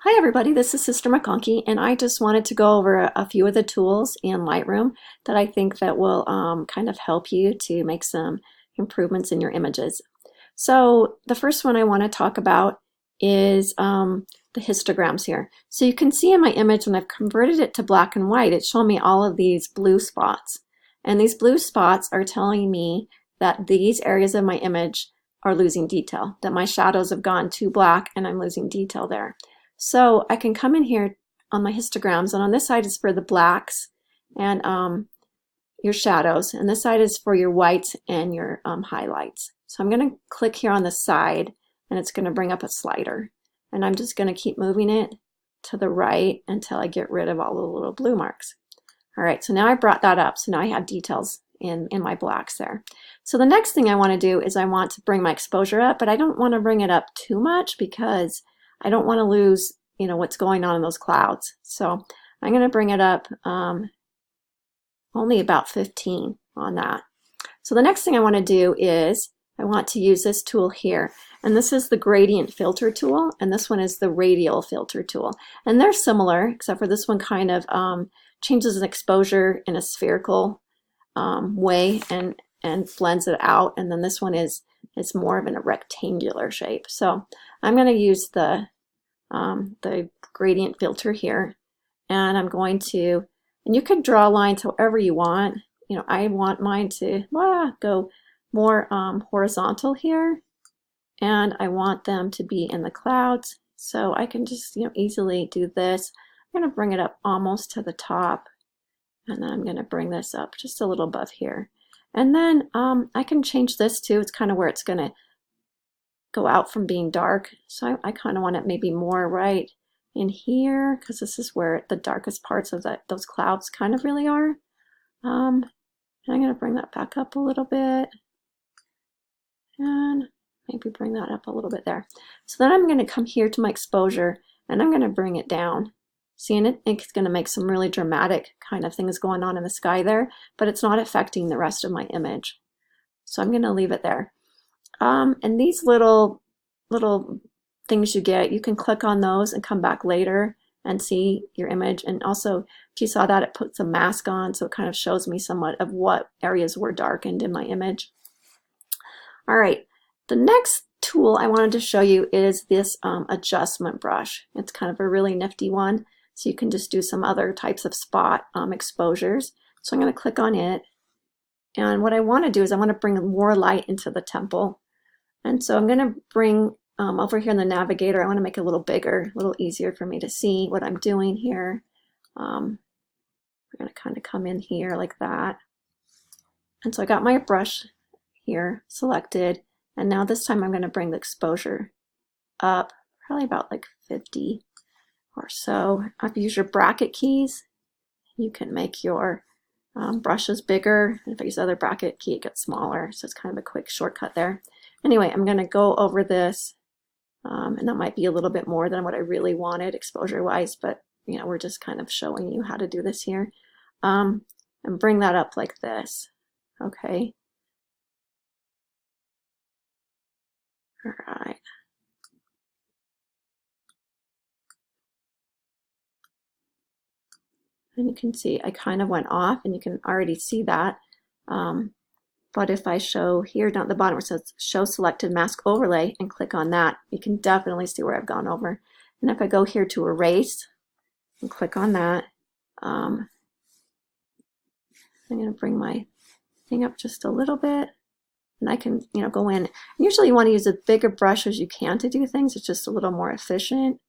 Hi everybody, this is Sister McConkey, and I just wanted to go over a few of the tools in Lightroom that I think that will kind of help you to make some improvements in your images. So the first one I want to talk about is the histograms here. So you can see in my image when I've converted it to black and white, it's showing me all of these blue spots. And these blue spots are telling me that these areas of my image are losing detail, that my shadows have gone too black and I'm losing detail there. So I can come in here on my histograms, and on this side is for the blacks and your shadows, and this side is for your whites and your highlights. So I'm going to click here on the side, and it's going to bring up a slider, and I'm just going to keep moving it to the right until I get rid of all the little blue marks. All right, so now I brought that up, so now I have details in my blacks there. So the next thing I want to do is I want to bring my exposure up, but I don't want to bring it up too much because I don't want to lose, what's going on in those clouds. So I'm going to bring it up only about 15 on that. So the next thing I want to do is I want to use this tool here. And this is the gradient filter tool, and this one is the radial filter tool. And they're similar, except for this one kind of changes an exposure in a spherical way and blends it out. And then this one is more of in a rectangular shape. So I'm going to use the gradient filter here, and I'm going to, and you can draw lines however you want. I want mine to go more horizontal here, and I want them to be in the clouds. So I can just easily do this. I'm going to bring it up almost to the top, and then I'm going to bring this up just a little above here. And then I can change this too. It's kind of where it's going to go out from being dark. So I kind of want it maybe more right in here, because this is where the darkest parts of those clouds kind of really are. And I'm going to bring that back up a little bit, and maybe bring that up a little bit there. So then I'm going to come here to my exposure, and I'm going to bring it down. Seeing it's going to make some really dramatic kind of things going on in the sky there, but it's not affecting the rest of my image. So I'm going to leave it there. And these little things you get, you can click on those and come back later and see your image. And also, if you saw that, it puts a mask on, so it kind of shows me somewhat of what areas were darkened in my image. All right, the next tool I wanted to show you is this adjustment brush. It's kind of a really nifty one, so you can just do some other types of spot exposures. So I'm going to click on it, and what I want to do is I want to bring more light into the temple. And so I'm going to bring over here in the navigator, I want to make it a little bigger, a little easier for me to see what I'm doing here. We're going to kind of come in here like that. And so I got my brush here selected, and now this time I'm going to bring the exposure up, probably about like 50 or so. If you use your bracket keys, you can make your brushes bigger. If I use the other bracket key, it gets smaller. So it's kind of a quick shortcut there. Anyway, I'm going to go over this, and that might be a little bit more than what I really wanted exposure-wise, but we're just kind of showing you how to do this here. And bring that up like this. Okay. All right. And you can see I kind of went off, and you can already see that. But if I show here down at the bottom where it says show selected mask overlay and click on that, you can definitely see where I've gone over. And if I go here to erase and click on that, I'm going to bring my thing up just a little bit, and I can go in. Usually you want to use as big a brush as you can to do things. It's just a little more efficient,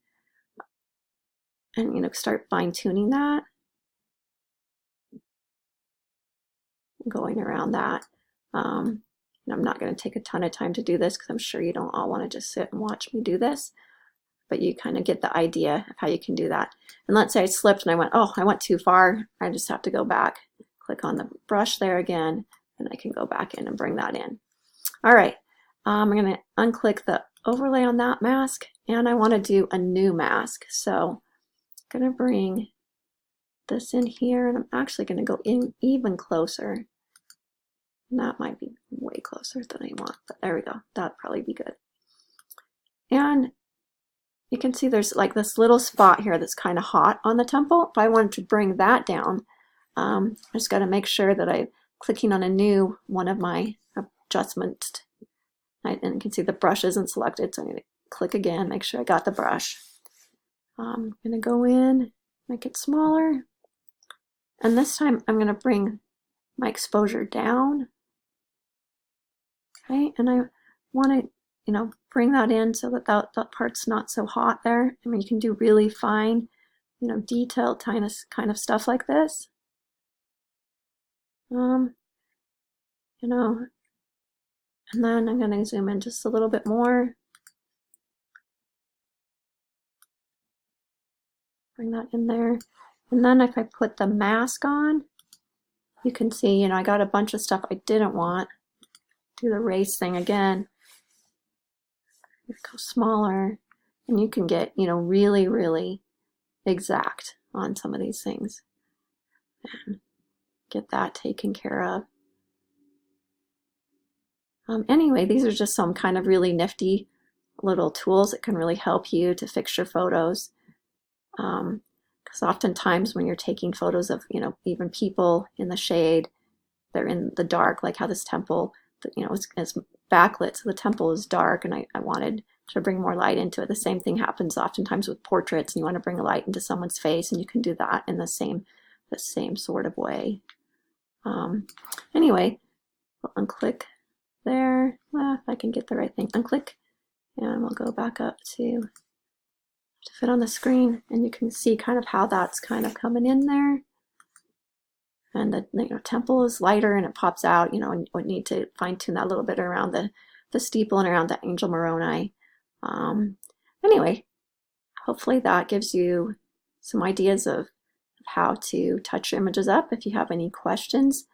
and start fine-tuning that, going around that. I'm not going to take a ton of time to do this because I'm sure you don't all want to just sit and watch me do this, but you kind of get the idea of how you can do that. And let's say I slipped and I went too far. I just have to go back, click on the brush there again, and I can go back in and bring that in. All right, I'm going to unclick the overlay on that mask, and I want to do a new mask. So I'm going to bring this in here, and I'm actually going to go in even closer. And that might be way closer than I want, but there we go. That'd probably be good. And you can see there's like this little spot here that's kind of hot on the temple. If I wanted to bring that down, I just got to make sure that I'm clicking on a new one of my adjustments. And you can see the brush isn't selected, so I'm going to click again, make sure I got the brush. I'm going to go in, make it smaller, and this time I'm going to bring my exposure down. Okay, and I want to, bring that in so that that part's not so hot there. I mean, you can do really fine, detailed kind of stuff like this. And then I'm going to zoom in just a little bit more. Bring that in there. And then if I put the mask on, you can see, I got a bunch of stuff I didn't want. Do the erase thing again. Go smaller. And you can get, really, really exact on some of these things. And get that taken care of. Anyway, these are just some kind of really nifty little tools that can really help you to fix your photos. Because oftentimes when you're taking photos of, even people in the shade, they're in the dark, like how this temple, is backlit, so the temple is dark, and I wanted to bring more light into it. The same thing happens oftentimes with portraits, and you want to bring a light into someone's face, and you can do that in the same sort of way. Anyway, we'll unclick there. If I can get the right thing, unclick, and we'll go back up to fit on the screen, and you can see kind of how that's kind of coming in there. And the temple is lighter and it pops out, and we need to fine tune that a little bit around the steeple and around the angel Moroni. Anyway, hopefully that gives you some ideas of how to touch your images up. If you have any questions,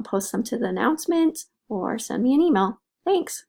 post them to the announcement or send me an email. Thanks.